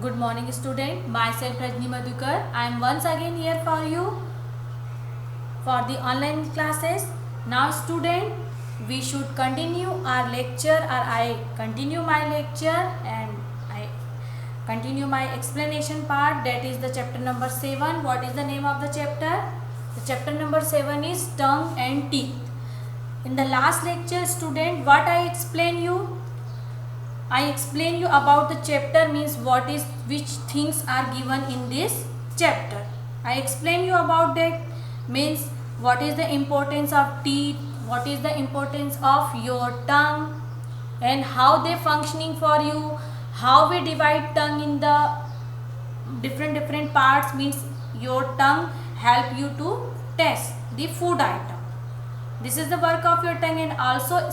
Good morning student. Myself Rajni Madhukar. I am once again here for you for the online classes. Now student, we should continue our lecture, or I continue my lecture and I continue my explanation part, that is the chapter number 7. What is the name of the chapter? The chapter number 7 is tongue and teeth. In the last lecture student, what I explained you? I explain you about the chapter, means which things are given in this chapter. I explain you about that, means what is the importance of teeth, what is the importance of your tongue, and how they functioning for you, how we divide tongue in the different parts, means your tongue help you to taste the food item. This is the work of your tongue, and also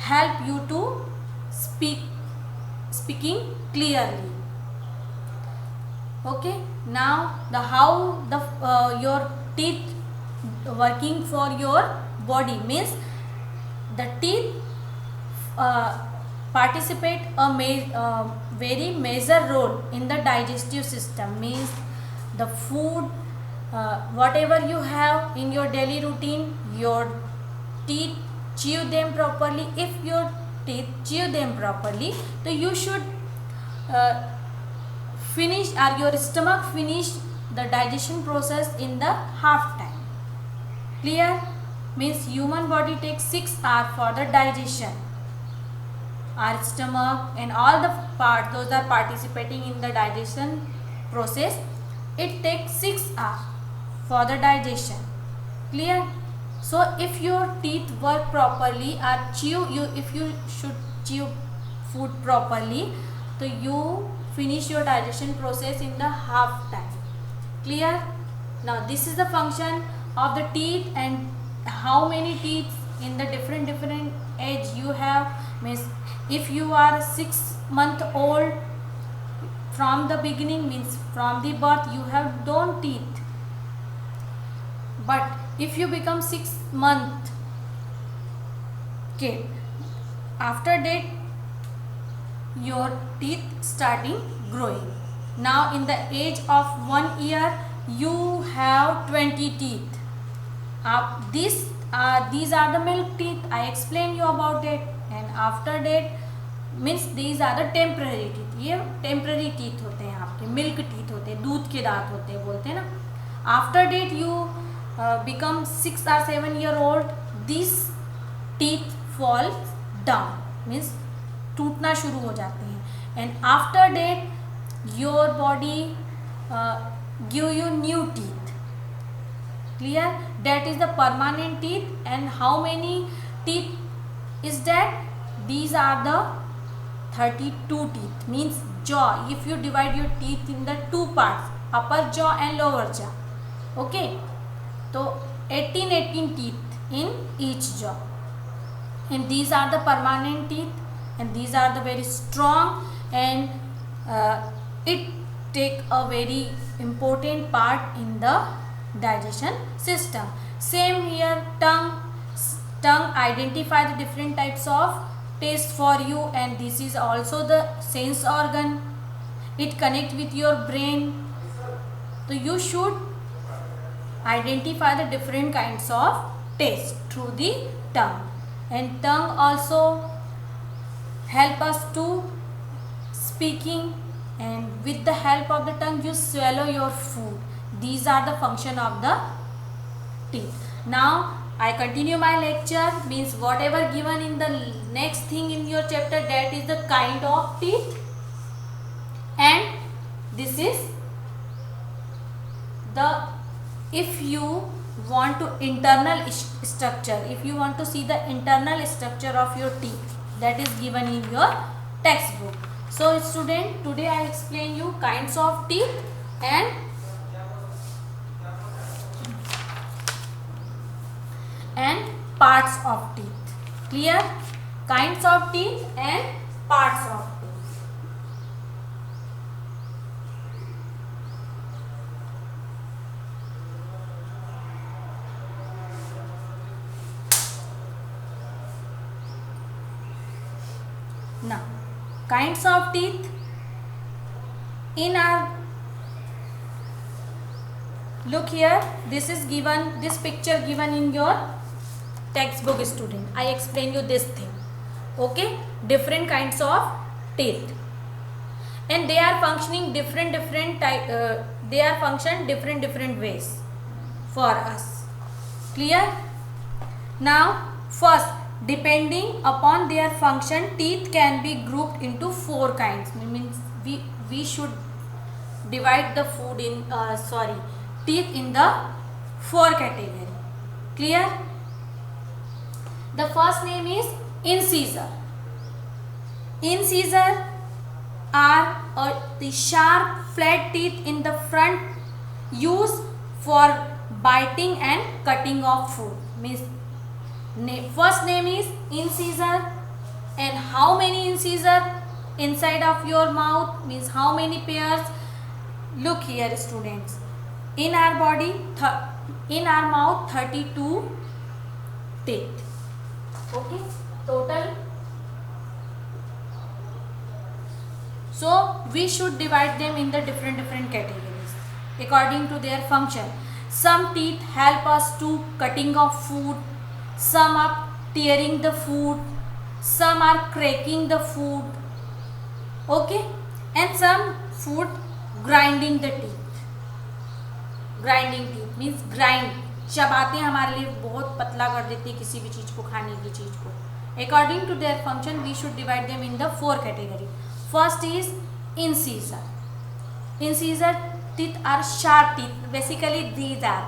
help you to speaking clearly. Okay, now the how the your teeth working for your body, means the teeth participate a very major role in the digestive system, means the food whatever you have in your daily routine, your teeth chew them properly. If your teeth chew them properly, so you should finish, or your stomach finish the digestion process in the half time. Clear? Means human body takes 6 hours for the digestion. Our stomach and all the parts, those are participating in the digestion process, it takes 6 hours for the digestion. Clear? So if your teeth work properly, or if you should chew food properly, so you finish your digestion process in the half time. Clear? Now this is the function of the teeth, and how many teeth in the different age you have. Means if you are 6 month old, from the beginning, means from the birth, you have no teeth. But if you become 6 month kid, after that your teeth starting growing. Now in the age of 1 year, you have 20 teeth. These are the milk teeth. I explained you about that. And after that, means these are the temporary teeth. ये temporary teeth होते हैं आपके, milk teeth होते हैं, दूध के दांत होते हैं, बोलते हैं ना. After that you become 6 or 7 year old, these teeth fall down, means टूटना शुरू हो जाते हैं. And after that your body give you new teeth. Clear? That is the permanent teeth. And how many teeth is that? These are the 32 teeth, means jaw. If you divide your teeth in the 2 parts, upper jaw and lower jaw, okay, so 18 teeth in each jaw. And these are the permanent teeth, and these are the very strong, and it take a very important part in the digestion system. Same here, tongue identify the different types of taste for you, and this is also the sense organ. It connect with your brain, so you should identify the different kinds of taste through the tongue. And tongue also help us to speaking, and with the help of the tongue you swallow your food. These are the function of the teeth. Now I continue my lecture, means whatever given in the next thing in your chapter, that is the kind of teeth, and this is the, if you want to internal structure, if you want to see the internal structure of your teeth, that is given in your textbook. So student, today I explain you kinds of teeth and parts of teeth. Clear? Kinds of teeth and parts of teeth. Now, kinds of teeth. In our look here, this is given, this picture given in your textbook student. I explain you this thing. Okay, different kinds of teeth, and they are functioning different type. They are function different ways for us. Clear? Now first, depending upon their function, teeth can be grouped into 4 kinds. Means we should divide the food in teeth in the 4 category. Clear? The first name is incisor. Incisor are the sharp flat teeth in the front used for biting and cutting of food. Means first name is incisor. And how many incisor inside of your mouth? Means how many pairs? Look here students, in our body, in our mouth 32 teeth. Okay, total. So we should divide them in the different categories according to their function. Some teeth help us to cutting of food, some are tearing the food, some are cracking the food. Okay, and some food grinding the teeth. Grinding teeth means grind, चबाते हैं, हमारे लिए बहुत पतला कर देती है किसी भी चीज़ को, खाने की चीज़ को. According to their function we should divide them in the 4 category. First is incisor. Incisor teeth are sharp teeth. Basically these are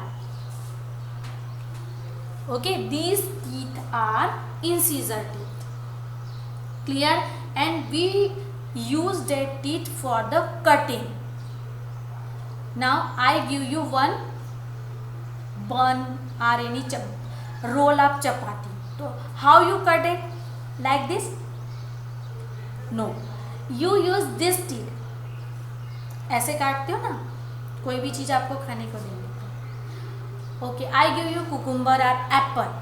okay, these teeth are incisor teeth. Clear? And we use their teeth for the cutting. Now I give you one bun or any roll up chapati. So how you cut it? Like this? No, you use this teeth. ऐसे काटते हो ना, कोई भी चीज़ आपको खाने को देंगे. Okay, I give you cucumber or apple.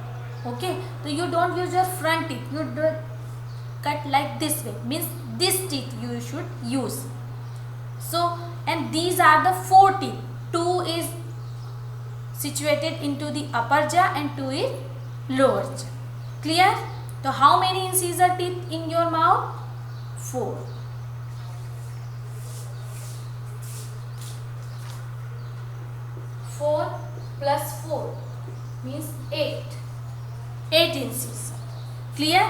Okay, so you don't use your front teeth. You do cut like this way. Means this teeth you should use. So, and these are the 4 teeth. 2 is situated into the upper jaw and 2 is lower jaw. Clear? So how many incisor teeth in your mouth? 4. Plus 4 means 8. 8 incisor. Clear?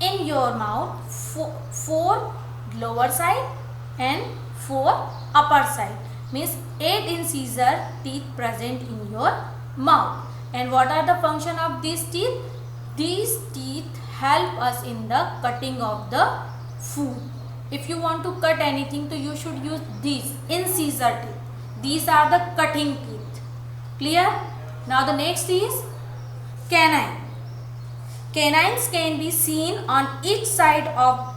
In your mouth 4 lower side and 4 upper side. Means 8 incisor teeth present in your mouth. And what are the function of these teeth? These teeth help us in the cutting of the food. If you want to cut anything, so you should use these incisor teeth. These are the cutting teeth. Clear? Now the next is canine. Canines can be seen on each side of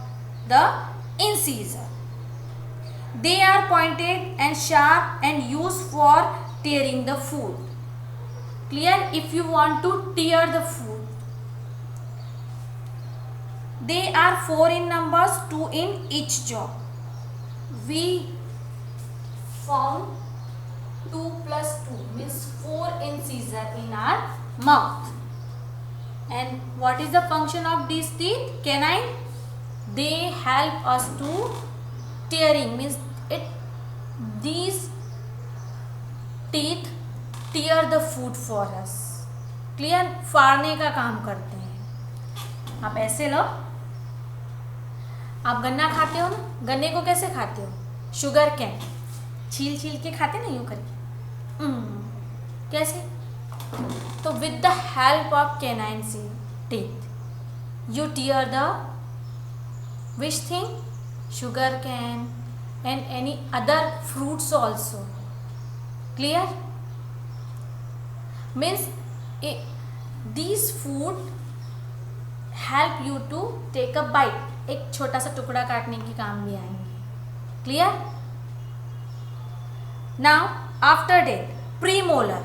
the incisor. They are pointed and sharp and used for tearing the food. Clear? If you want to tear the food, they are 4 in numbers, 2 in each jaw. We found 2 plus 2 means 4 incisor in our mouth. And what is the function of these teeth? Canine, they help us to tearing. Means these teeth tear the food for us. Clear? फाड़ने का काम करते हैं. आप ऐसे लो, आप गन्ना खाते हो ना, गन्ने को कैसे खाते हो? शुगर कैन छील के खाते ना, यूँ करके. कैसे? तो with the help of canine teeth, you tear the which thing? Sugar cane and any other fruits also. Clear? Means these food help you to take a bite. एक छोटा सा टुकड़ा काटने की काम भी आएंगे. Clear? Now after that, premolar.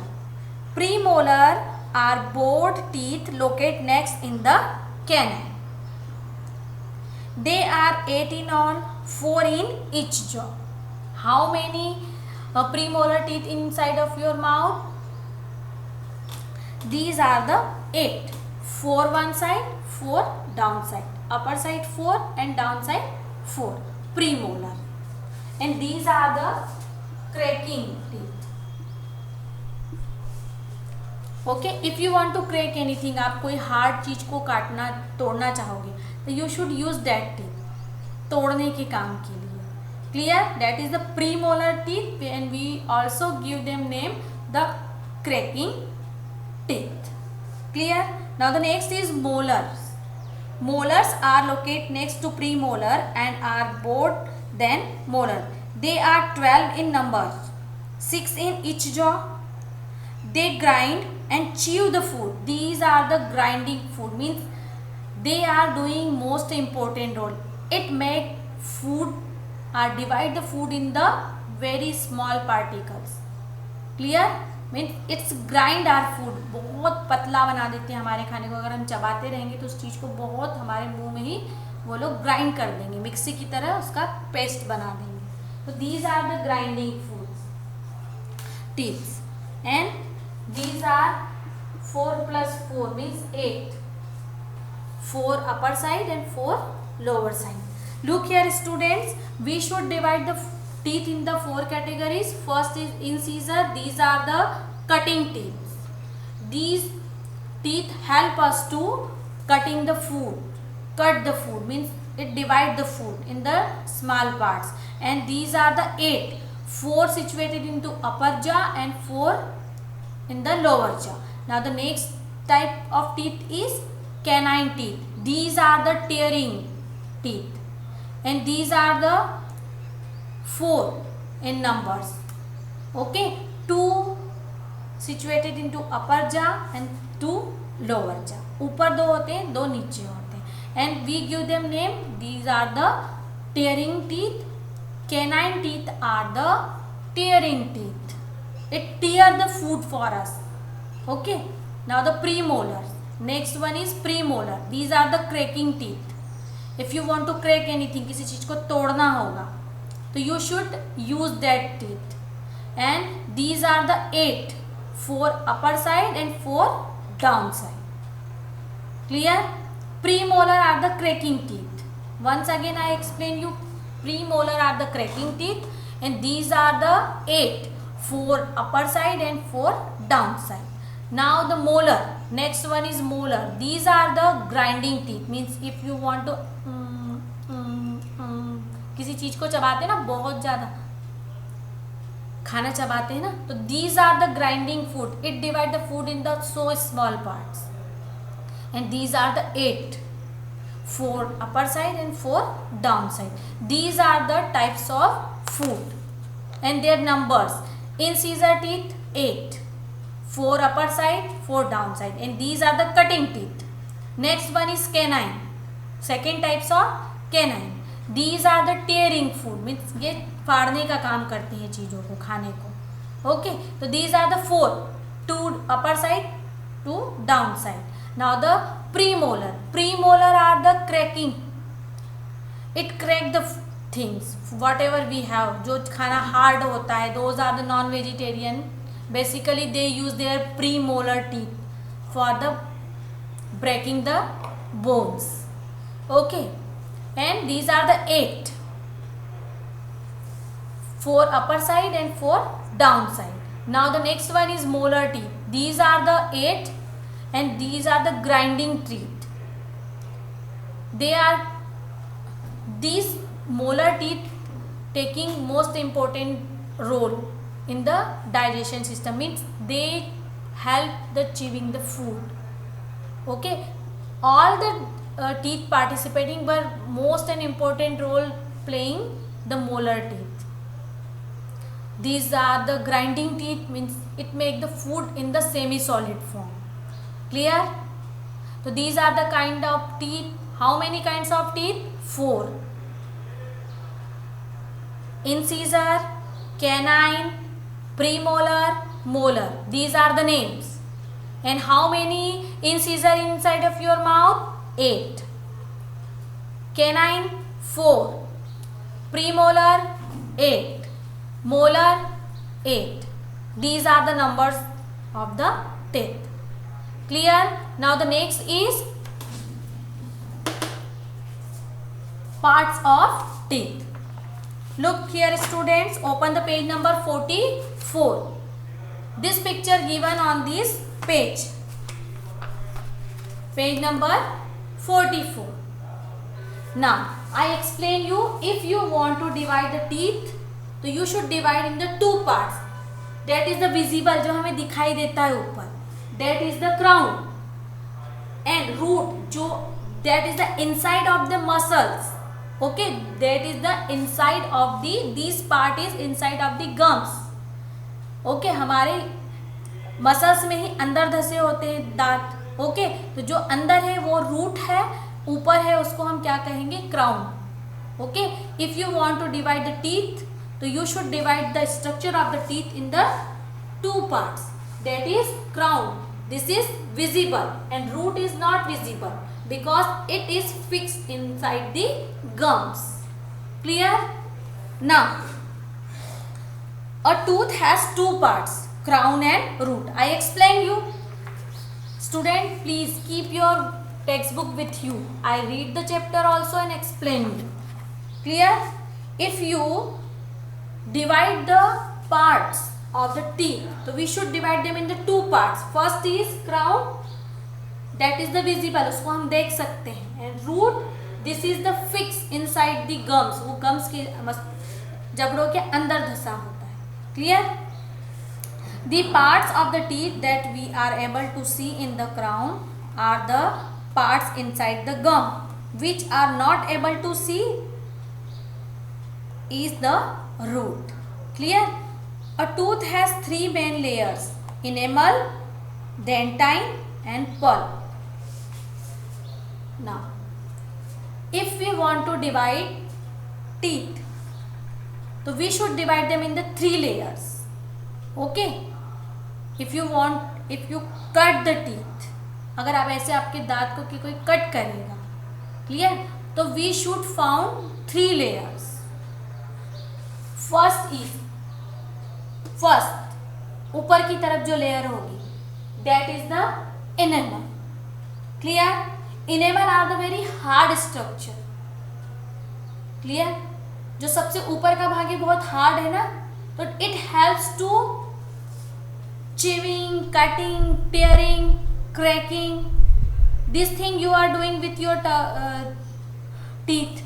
Premolar are bored teeth located next in the canine. They are 18 on 4 in each jaw. How many premolar teeth inside of your mouth? These are the 8. 4 one side, 4 down side. Upper side 4 and down side 4. Premolar. And these are the cracking teeth. Okay, if you want to crack anything, आप कोई hard चीज को काटना तोड़ना चाहोगे तो you should use that teeth तोड़ने के काम के लिए. Clear? That is the premolar teeth and we also give them name the cracking teeth. Clear? Now the next is molars. Molars are located next to premolar and are broader than molar. They are 12 in number, 6 in each jaw. They grind and chew the food. These are the grinding food, means they are doing most important role. It make food or divide the food in the very small particles. Clear? Means it's grind our food. बहुत पतला बना देते हैं हमारे खाने को. अगर हम चबाते रहेंगे तो उस चीज़ को बहुत हमारे मुंह में ही वो लोग ग्राइंड कर देंगे, मिक्सी की तरह उसका पेस्ट बना देंगे. तो these are the grinding foods teeths and these are 4 + 4 means 8. 4 upper side and 4 lower side. Look here students, we should divide the teeth in the 4 categories. First is incisor. These are the cutting teeth. These teeth help us to cutting the food. Cut the food means it divide the food in the small parts. And these are the 8. 4 situated into upper jaw and 4 in the lower jaw. Now the next type of teeth is canine teeth. These are the tearing teeth. And these are the 4 in numbers. Okay, 2 situated into upper jaw and 2 lower jaw. ऊपर 2 होते हैं, 2 नीचे होते हैं. And we give them name. These are the tearing teeth. Canine teeth are the tearing teeth. It tear the food for us. Okay. Now the premolars. Next one is premolar. These are the cracking teeth. If you want to crack anything, किसी चीज को तोड़ना होगा तो you should use that teeth. And these are the 8. 4 upper side and 4 down side. Clear? Premolar are the cracking teeth. Once again I explain you. Premolar are the cracking teeth and these are the 8. 4 upper side and 4 down side. Now the molar. Next one is molar. These are the grinding teeth. Means if you want to किसी चीज को चबाते हैं ना, बहुत ज्यादा खाना चबाते हैं ना, तो these are the grinding food. It divide the food in the so small parts. And these are the 8. 4 upper side and 4 down side. These are the types of food and their numbers. Incisor teeth 8. 4 upper side, 4 down side. And these are the cutting teeth. Next one is canine. Second types of canine. These are the tearing food. Means ये फाड़ने का काम करते हैं चीज़ों को, खाने को. ओके, तो these are the 4. 2 upper side, 2 down side. Now the premolar. Premolar are the cracking. It crack the things. Whatever we have. जो खाना hard होता है, those are the non-vegetarian. Basically they use their premolar teeth for the breaking the bones. Okay. And these are the 8. 4 upper side and 4 down side. Now the next one is molar teeth. These are the 8 and these are the grinding teeth. These molar teeth taking most important role in the digestion system. Means they help the chewing the food. Okay, all the teeth participating, but most an important role playing the molar teeth. These are the grinding teeth. Means it make the food in the semi solid form. Clear? So these are the kind of teeth. How many kinds of teeth? 4. Incisor, canine, premolar, molar. These are the names. And how many incisor inside of your mouth? 8. canine 4, premolar 8, molar 8. These are the numbers of the teeth. Clear? Now the next is parts of teeth. Look here students, open the page number 44. This picture given on this page. Page number 44. Now I explain you, if you want to divide the teeth, तो you should divide in the two parts. That is the visible, जो हमें दिखाई देता है ऊपर. That is the crown. And root, जो that is the inside of the muscles. Okay, that is the inside of the, this part is inside of the gums. Okay, हमारे muscles में ही अंदर धसे होते हैं दांत. ओके, तो जो अंदर है वो रूट है, ऊपर है उसको हम क्या कहेंगे, crown. Okay, if you want to divide the teeth, तो you should divide the structure of the teeth in the two parts. That is crown. This is visible and root is not visible because it is fixed inside the gums. Clear? Now a tooth has two parts, crown and root. I explain you. Student, please keep your textbook with you. I read the chapter also and explain you. Clear? If you divide the parts of the teeth, so we should divide them in the two parts. First is crown, that is the visible, उसको हम देख सकते हैं. And root, this is the fix inside the gums, वो gums के जबड़ों के अंदर धसा होता है. Clear? The parts of the teeth that we are able to see in the crown are the parts inside the gum. Which are not able to see is the root. Clear? A tooth has three main layers: enamel, dentine and pulp. Now, if we want to divide teeth, so we should divide them in the three layers. Okay? If you cut the teeth, अगर आप ऐसे आपके दांत को कोई cut करेगा, clear? तो we should found three layers. First ऊपर की तरफ जो लेयर होगी, that is the enamel. Clear? Enamel are the very hard structure. Clear? जो सबसे ऊपर का भाग है बहुत हार्ड है ना, तो it helps to chewing, cutting, tearing, cracking. This thing you are doing with your teeth.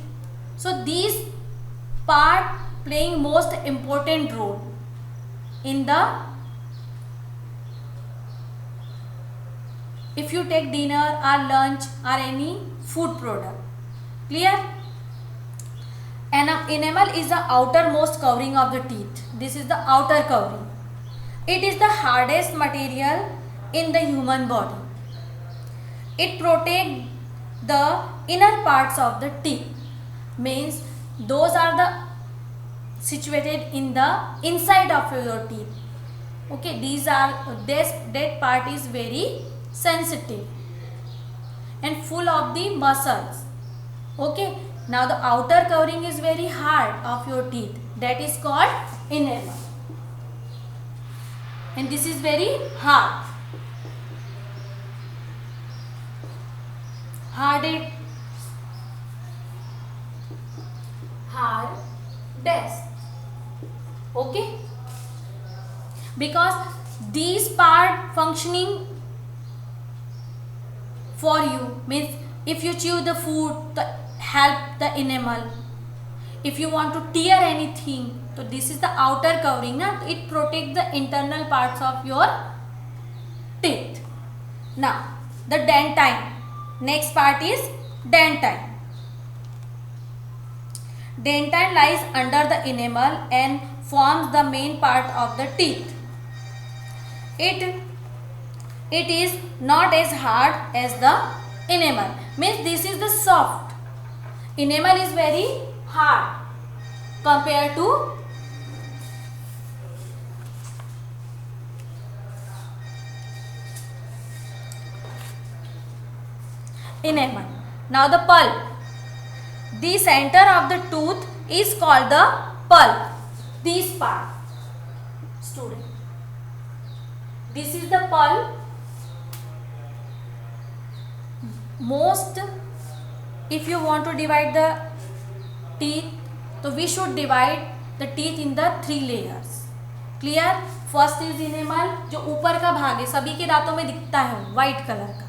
So these part playing most important role in the, if you take dinner or lunch or any food product. Clear? Enamel is the outermost covering of the teeth. This is the outer covering. It is the hardest material in the human body. It protects the inner parts of the teeth. Means those are the situated in the inside of your teeth. Okay, that part is very sensitive and full of the muscles. Okay, now the outer covering is very hard of your teeth, that is called enamel, and this is very hardest. Okay, because these part functioning for you, means if you chew the food, help the enamel. If you want to tear anything, so this is the outer covering, na? It protects the internal parts of your teeth. Now the dentine, next part is dentine. Dentine lies under the enamel and forms the main part of the teeth. It is not as hard as the enamel, means this is the soft. Enamel is very hard compared to enamel. Now the pulp. The center of the tooth is called the pulp. This part, student. This is the pulp. Most, if you want to divide the teeth, so we should divide the teeth in the 3 layers. Clear? First is enamel, जो ऊपर का भाग है, सभी के दांतों में दिखता है white कलर का,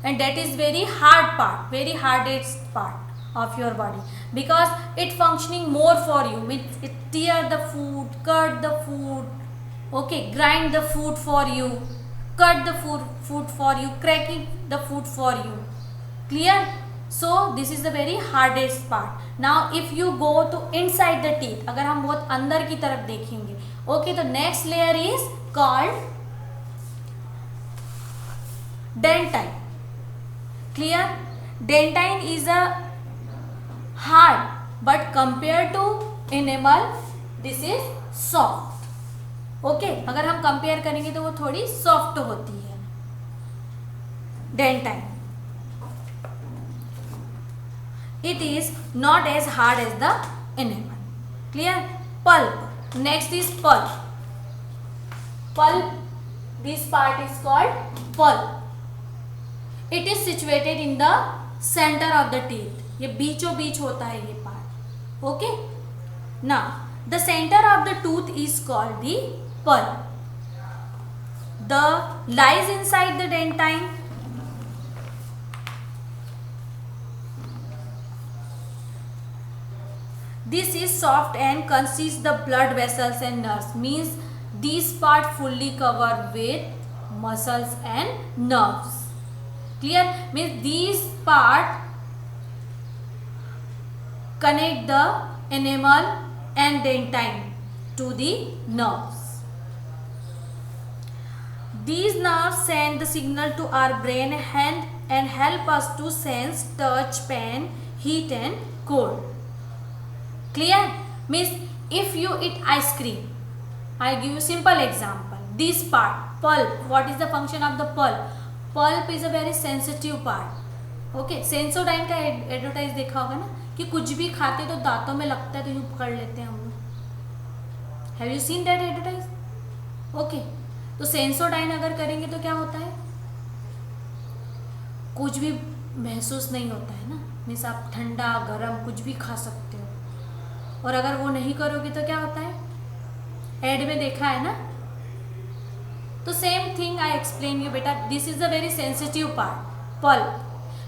and that is very hard part, very hardest part of your body, because it functioning more for you, means it tear the food, cut the food, okay, grind the food for you, cut the food for you, cracking the food for you. Clear? So this is the very hardest part. Now if you go to inside the teeth, अगर हम बहुत अंदर की तरफ देखेंगे, okay, तो next layer is called dentine. Clear? Dentine is a hard, but compared to enamel, this is soft. Okay, अगर हम compare करेंगे तो वो थोड़ी soft होती है dentine. It is not as hard as the enamel. Clear? Pulp. Next is pulp. Pulp. This part is called pulp. It is situated in the center of the teeth. ये बीचों बीच होता है ये part. Okay? Now, the center of the tooth is called the pulp. The lies inside the dentine. This is soft and consists the blood vessels and nerves. Means these part fully covered with muscles and nerves. Clear? Means these part connect the enamel and dentine to the nerves. These nerves send the signal to our brain and help us to sense touch, pain, heat and cold. Clear? Means if you eat ice cream, I give you simple example. This part, pulp. What is the function of the pulp? Pulp is a very sensitive part. Okay, Sensodyne का advertise देखा होगा ना, कि कुछ भी खाते तो दांतों में लगता है तो यूँ पकड़ लेते हैं हम लोग. Have you seen that advertise? Okay, तो Sensodyne अगर करेंगे तो क्या होता है, कुछ भी महसूस नहीं होता है ना. मीन्स आप ठंडा गरम कुछ भी खा सकते हो. और अगर वो नहीं करोगे तो क्या होता है, एड में देखा है ना. तो same thing I explain you बेटा. This is a very sensitive part, pulp,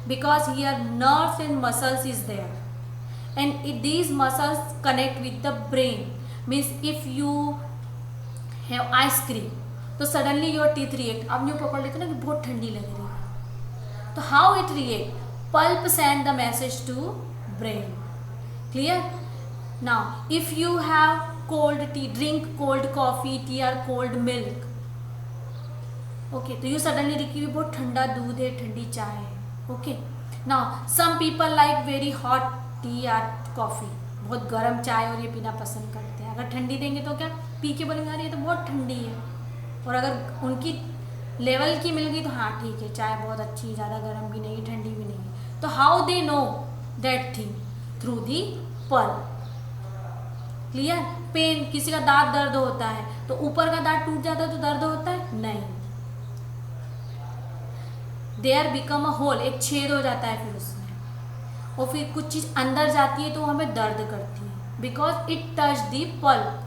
because here nerves and muscles is there and these muscles connect with the brain. Means if you have ice cream तो suddenly your teeth react. अब न्यू पकड़ लेते ना कि बहुत ठंडी लग रही है, तो how it react, pulp send the message to brain. Clear? Now, if you have cold tea, drink cold coffee, tea or cold milk, okay, तो you suddenly receive बहुत ठंडा दूध है, ठंडी चाय है. Okay, now some people like very hot tea or coffee, बहुत गर्म चाय और ये पीना पसंद करते हैं. अगर ठंडी देंगे तो क्या पी के बोलेंगे अरे ये तो बहुत ठंडी है. और अगर उनकी लेवल की मिल गई तो हाँ ठीक है, चाय बहुत अच्छी, ज़्यादा गर्म भी नहीं, ठंडी भी नहीं है. तो how they know that thing? Through the pulp. Clear? Pain, किसी का दांत दर्द होता है तो ऊपर का दांत टूट जाता है तो दर्द होता है नहीं. देयर बिकम अ होल, एक छेद हो जाता है फिर उसमें, और फिर कुछ चीज़ अंदर जाती है तो हमें दर्द करती है. Because it touch the pulp,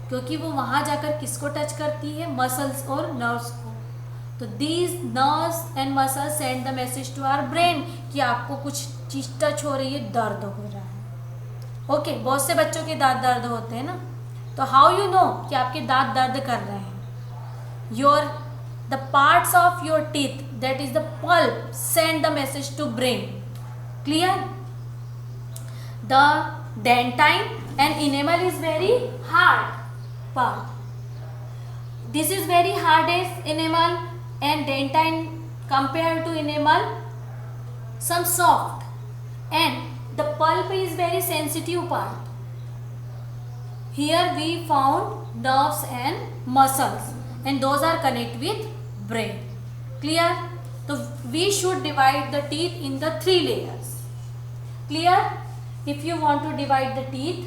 क्योंकि वो वहाँ जाकर किसको टच करती है, मसल्स और नर्व्स को. तो these nerves and muscles send the message to our brain कि आपको कुछ चीज़ टच हो रही है, दर्द हो रहा है. ओके, बहुत से बच्चों के दांत दर्द होते हैं ना, तो हाउ यू नो कि आपके दांत दर्द कर रहे हैं? Your the parts of your teeth, that is the pulp, send the message to brain. Clear? The dentine and enamel is very hard part. This is very hardest enamel and dentine compared to enamel, some soft, and the pulp is very sensitive part. Here we found nerves and muscles and those are connect with brain. Clear? So we should divide the teeth in the 3 layers. Clear? If you want to divide the teeth,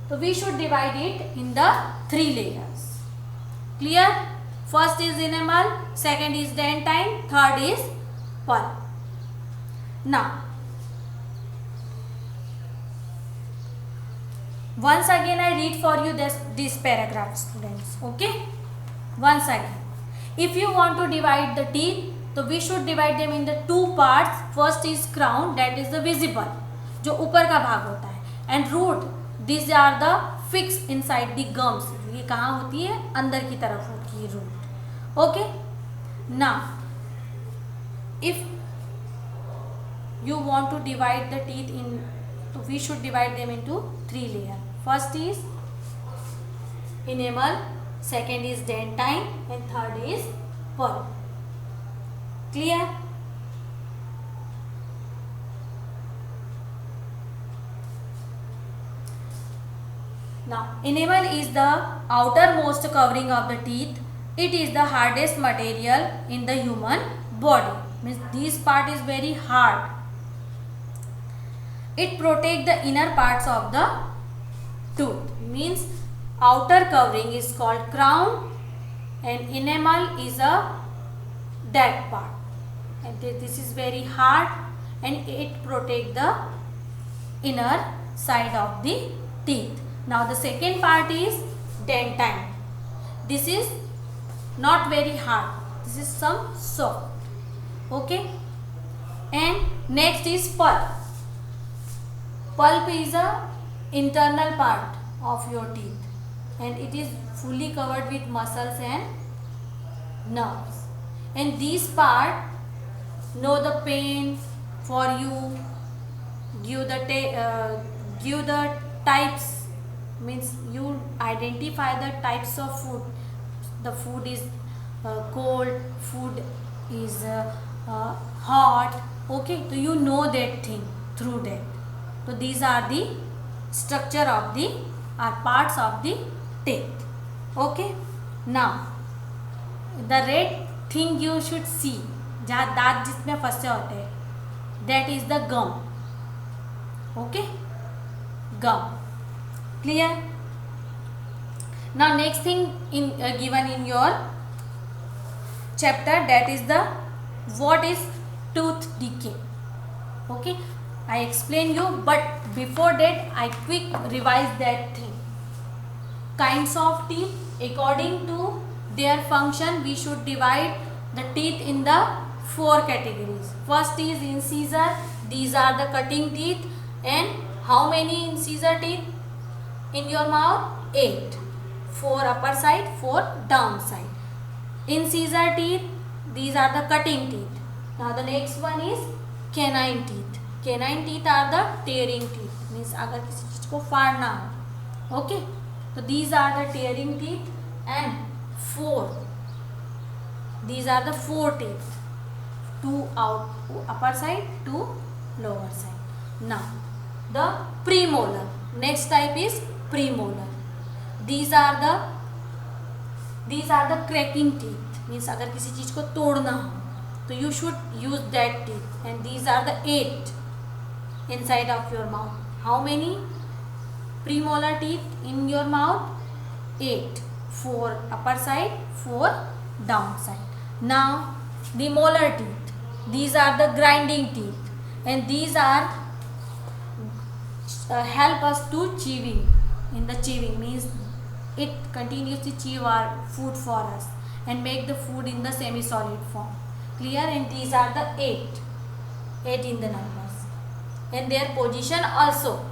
so we should divide it in the 3 layers. Clear? First is enamel, second is dentine, third is pulp. Now, once again I read for you this paragraph, students. Okay? Once again. If you want to divide the teeth, so we should divide them in the 2 parts. First is crown, that is the visible, जो ऊपर का भाग होता है, and root, these are the fixed inside the gums. ये कहाँ होती है? अंदर की तरफ होती है root. Okay? Now, if you want to divide the teeth in, so we should divide them into 3 layers. First is enamel, second is dentine, and third is pulp. Clear? Now, enamel is the outermost covering of the teeth. It is the hardest material in the human body. Means this part is very hard. It protects the inner parts of the tooth. Means outer covering is called crown and enamel is that part. And this is very hard and it protects the inner side of the teeth. Now the second part is dentine. This is not very hard. This is some soft. Okay. And next is pulp. Pulp is a internal part of your teeth and it is fully covered with muscles and nerves. And this part know the pain for you, give the types, means you identify the types of food. The food is cold, food is hot. Okay, so you know that thing through that. So these are the structure of the parts of the teeth. Okay. Now the red thing you should see, जहाँ दांत जिसमें फंसे होते हैं, that is the gum. Okay, gum. Clear? Now next thing in given in your chapter, that is the what is tooth decay. Okay, I explain you, but before that I quick revise that thing. Kinds of teeth, according to their function we should divide the teeth in the 4 categories. First is incisor. These are the cutting teeth. And how many incisor teeth in your mouth? 8. 4 upper side, 4 down side. Incisor teeth, these are the cutting teeth. Now the next one is canine teeth. Canine teeth are the tearing teeth, means अगर किसी चीज को फाड़ना हो. Okay, so these are the tearing teeth. And 4, these are the 4 teeth, 2 out upper side, 2 lower side. Now the premolar, next type is premolar. These are the cracking teeth, means अगर किसी चीज को तोड़ना हो तो you should use that teeth. And these are the 8 inside of your mouth. How many premolar teeth in your mouth? 8. 4 upper side, 4 down side. Now the molar teeth, these are the grinding teeth, and these are help us to chewing. In the chewing means it continuously chew our food for us and make the food in the semi-solid form. Clear? And these are the 8 in the numbers, and their position also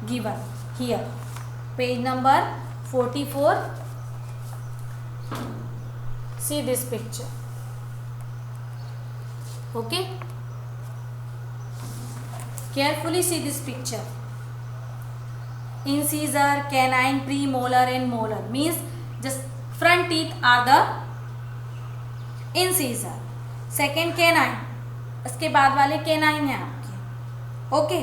given here. Page number 44. See this picture. Okay, carefully see this picture. Incisor, canine, premolar and molar, means just front teeth are the incisor. Second canine, इसके बाद वाले canine हैं आपके. Okay,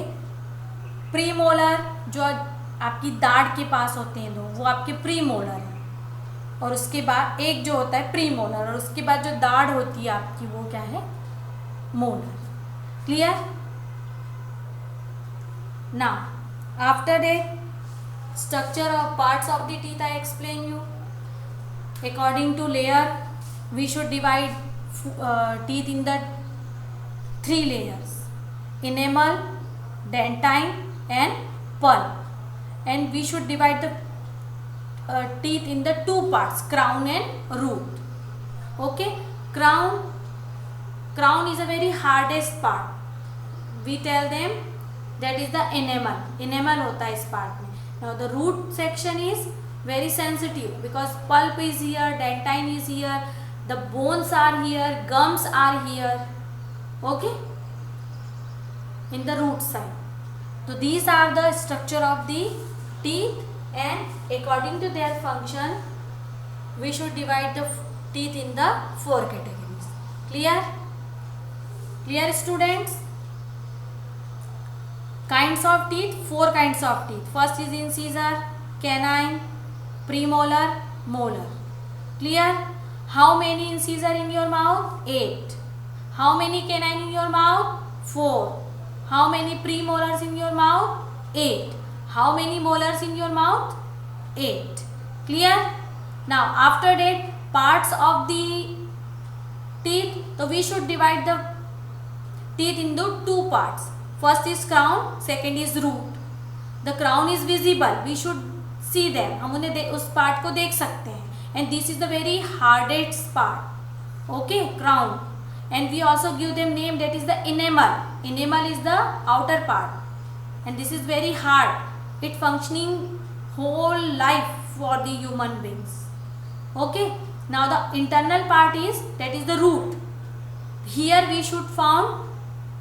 premolar जो आपकी दाढ़ के पास होते हैं दो, वो आपके प्रीमोलर हैं. और उसके बाद एक जो होता है प्रीमोलर, और उसके बाद जो दाढ़ होती है आपकी वो क्या है? Molar. Clear? Now, after that, structure of parts of the teeth I explain you. According to layer, we should divide teeth in the three layers: enamel, dentine, and pulp. And we should divide the teeth in the two parts: crown and root. Okay, crown is a very hardest part. We tell them that is the enamel होता है इस part में. Now the root section is very sensitive because pulp is here, dentine is here, the bones are here, gums are here. Okay, in the root side. So these are the structure of the teeth, and according to their function we should divide the teeth in the four categories. Clear students? Kinds of teeth, four kinds of teeth. First is incisor, canine, premolar, molar. Clear? How many incisor in your mouth? 8. How many canine in your mouth? 4. How many premolars in your mouth? 8. How many molars in your mouth? 8. Clear? Now after that, parts of the teeth, so we should divide the teeth into two parts. First is crown, second is root. The crown is visible, we should see them. हम उन्हें उस part को देख सकते हैं. And this is the very hardest part. Okay, crown. And we also give them name, that is the enamel. Enamel is the outer part. And this is very hard. It functioning whole life for the human beings. Okay. Now the internal part is, that is the root. Here we should found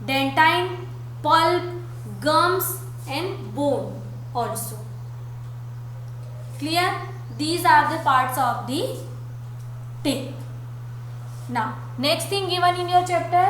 dentine, pulp, gums and bone also. Clear? These are the parts of the teeth. Now next thing given in your chapter,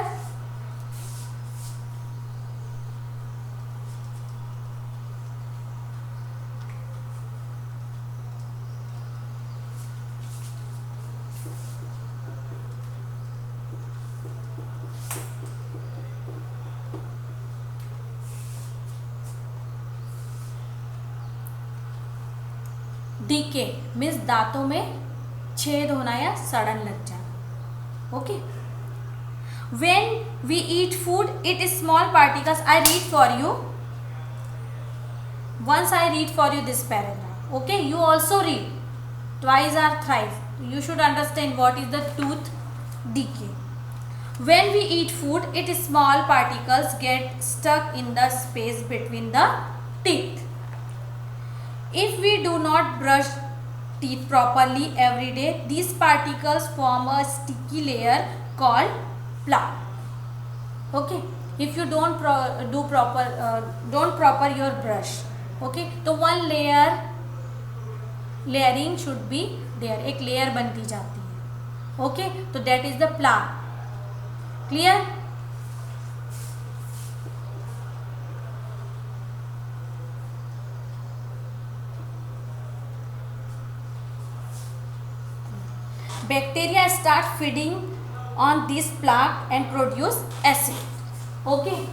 decay means दांतों में छेद होना या सड़न लग जाना. Okay. When we eat food it is small particles. I read for you. once I read for you this paragraph. Okay, you also read twice or thrice. You should understand what is the tooth decay. When we eat food, it small particles get stuck in the space between the teeth. If we do not brush teeth properly every day, these particles form a sticky layer called plaque. Okay, if you don't do proper your brush, okay, तो one layering should be there. एक layer बनती जाती है. Okay, तो that is the plaque. Clear? Bacteria start feeding on this plaque and produce acid. Okay.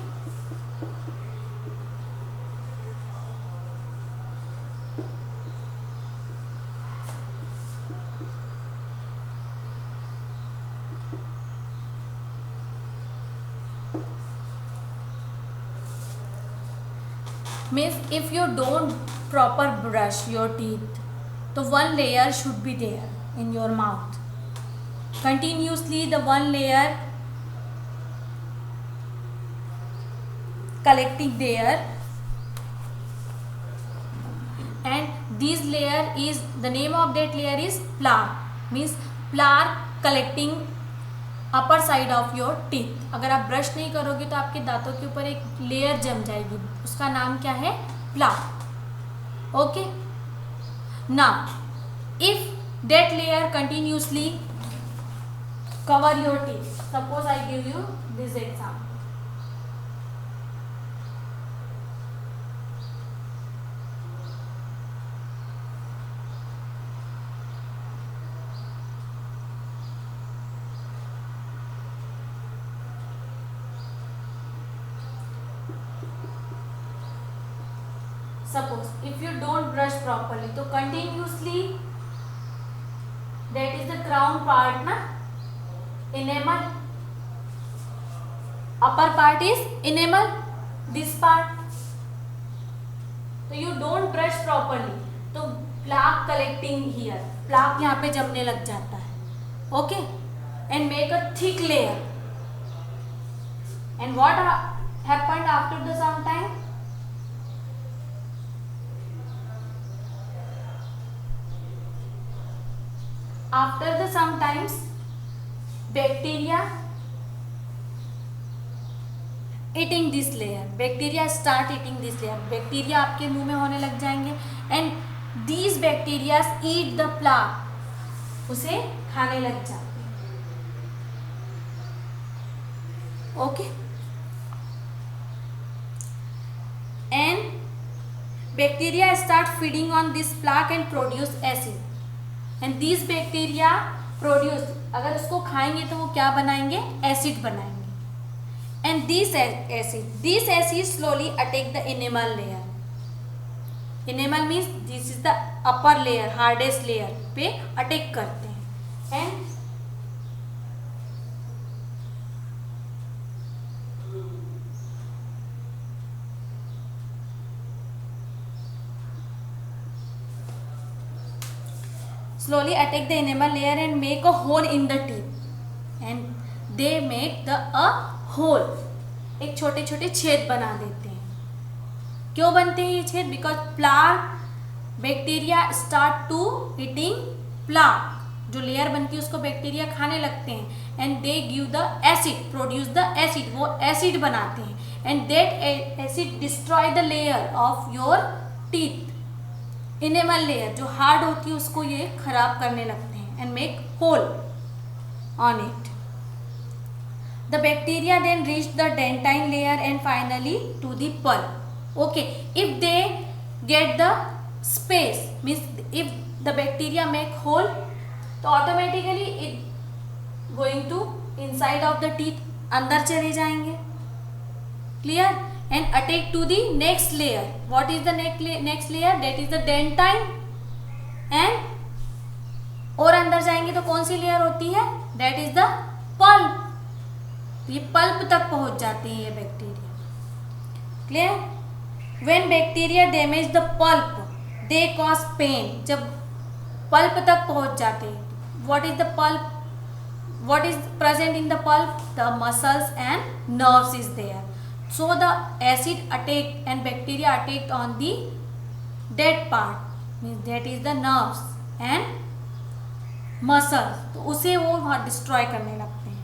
Means if you don't proper brush your teeth, so one layer should be there in your mouth. Continuously the one layer collecting there, and this layer is, the name of that layer is plaque. Means plaque collecting upper side of your teeth. अगर आप brush नहीं करोगे तो आपके दांतों के ऊपर एक लेयर जम जाएगी, उसका नाम क्या है? Plaque. Okay. Now if that layer continuously cover your teeth, suppose I give you this example. suppose if you don't brush properly, तो continuously, that is the crown part ना, enamel, upper part is enamel, this part, तो you don't brush properly, तो plaque collecting here, plaque यहाँ पे जमने लग जाता है, okay, and make a thick layer, and what happened after the some time? After the sometimes bacteria eating this layer, bacteria start eating this layer, bacteria आपके मुंह में होने लग जाएंगे, and these bacteria eat the plaque, उसे खाने लग जाते हैं, okay, and bacteria start feeding on this plaque and produce acid, and these bacteria produce, अगर उसको खाएंगे तो वो क्या बनाएंगे, एसिड बनाएंगे, and this acid slowly attack the enamel layer. Enamel means this is the upper layer, hardest layer पे attack करते हैं, and slowly attack the enamel layer and make a hole in the teeth, and they make the a hole, एक छोटे छोटे छेद बना देते हैं. क्यों बनते हैं ये छेद? Because plaque bacteria start to eating plaque, जो लेयर बनती है उसको बैक्टीरिया खाने लगते हैं, and they give the acid, produce the acid, वो एसिड बनाते हैं, and that acid destroy the layer of your teeth, enamel layer जो हार्ड होती है उसको ये खराब करने लगते हैं, and make hole on it. The bacteria then reach the dentine layer and finally to the pulp. Okay, if they get the space, means if the bacteria make hole, तो automatically it going to inside of the teeth, अंदर चले जाएंगे, clear, and attack to the next layer. What is the next layer? That is the dentine, and और अंदर जाएंगे तो कौन सी layer होती है? That is the pulp. ये पल्प तक पहुंच जाते हैं ये bacteria, clear. When bacteria damage the pulp they cause pain, जब पल्प तक पहुंच जाते हैं, what is the pulp, what is present in the pulp? The muscles and nerves is there, so the acid attack and bacteria attacked on the dead part, means that is the nerves and muscles, तो उसे वो वहाँ destroy करने लगते हैं,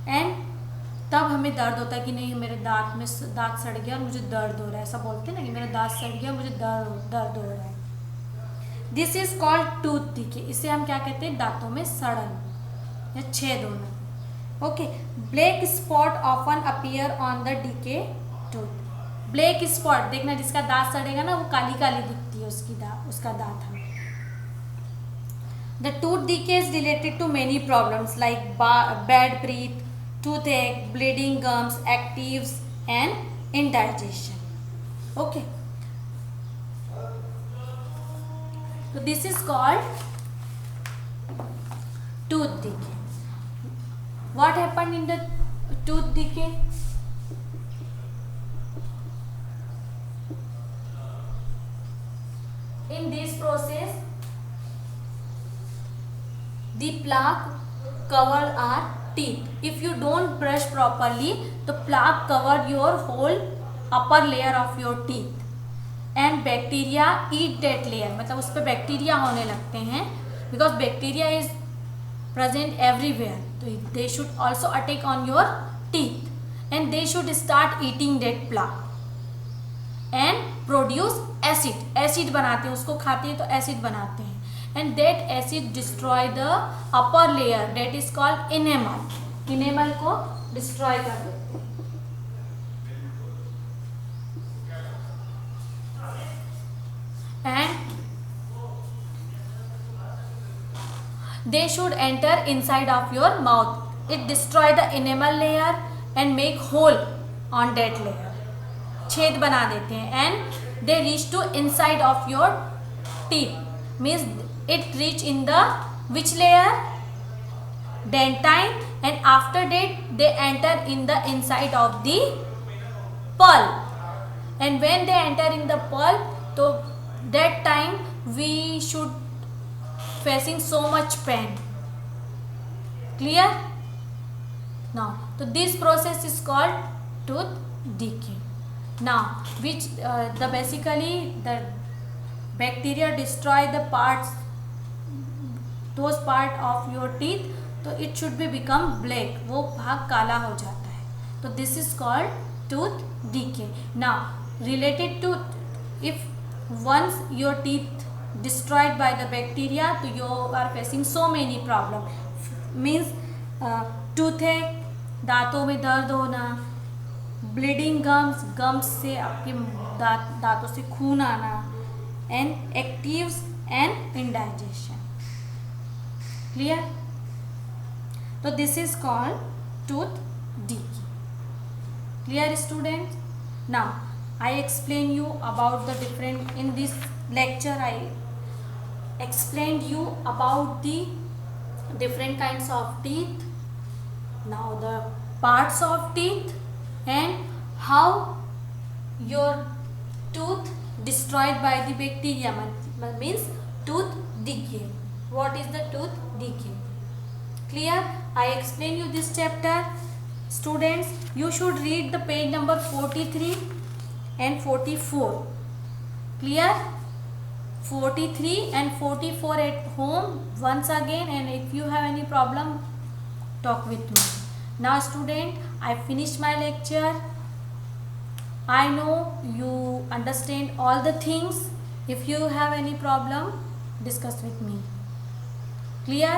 and तब हमें दर्द होता है कि नहीं मेरे दांत में दांत सड़ गया और मुझे दर्द हो रहा है, ऐसा बोलते हैं ना कि मेरा दांत सड़ गया मुझे दर्द हो रहा है. This is called tooth decay, इसे हम क्या कहते हैं? दांतों में सड़न या छेद होना. Okay, black spot often appear on the decay tooth. Black spot देखना, जिसका दांत सड़ेगा ना वो काली काली दिखती है उसका दांत हमें. The tooth decay is related to many problems like bad breath, toothache, bleeding gums, actives, and indigestion. Okay. So this is called tooth decay. What happened in the tooth decay? In this process, the plaque cover our teeth. If you don't brush properly, the plaque cover your whole upper layer of your teeth, and bacteria eat that layer. मतलब उस पर bacteria होने लगते हैं, because bacteria is present everywhere. So they should also attack on your teeth, and they should start eating that plaque and produce acid. Acid बनाते हैं, उसको खाते हैं तो acid बनाते हैं. And that acid destroy the upper layer, that is called enamel. Enamel को destroy कर देते हैं, and they should enter inside of your mouth. It destroy the enamel layer and make hole on that layer. छेद बना देते हैं and they reach to inside of your teeth means it reach in the which layer dentine and after that they enter in the inside of the pulp and when they enter in the pulp so that time we should facing so much pain. Clear? Now so this process is called tooth decay. Now which the basically the bacteria destroy the parts those part of your teeth तो it should be become black वो भाग काला हो जाता है तो this is called tooth decay. Now related to if once your teeth destroyed by the bacteria तो you are facing so many problem means toothache दांतों में दर्द होना ब्लीडिंग गम्स से आपके दांतों से खून आना and actives and indigestion. Clear? So this is called tooth decay. Clear students? Now I explain you about the different in this lecture I explained you about the different kinds of teeth. Now the parts of teeth and how your tooth destroyed by the bacteria means tooth decay. What is the tooth decay? Clear? I explain you this chapter. Students, you should read the page number 43 and 44. Clear? 43 and 44 at home once again and if you have any problem talk with me. Now student, I finished my lecture. I know you understand all the things. If you have any problem discuss with me. Clear?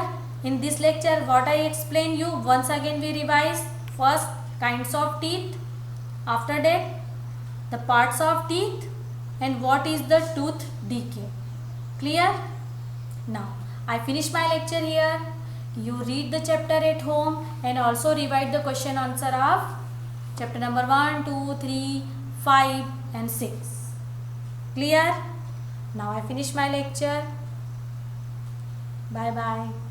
In this lecture what I explained you once again we revise. First kinds of teeth, after that the parts of teeth and what is the tooth decay. Clear? Now I finish my lecture here. You read the chapter at home and also revise the question answer of chapter number 1, 2, 3, 5 and 6. Clear? Now I finish my lecture. Bye bye.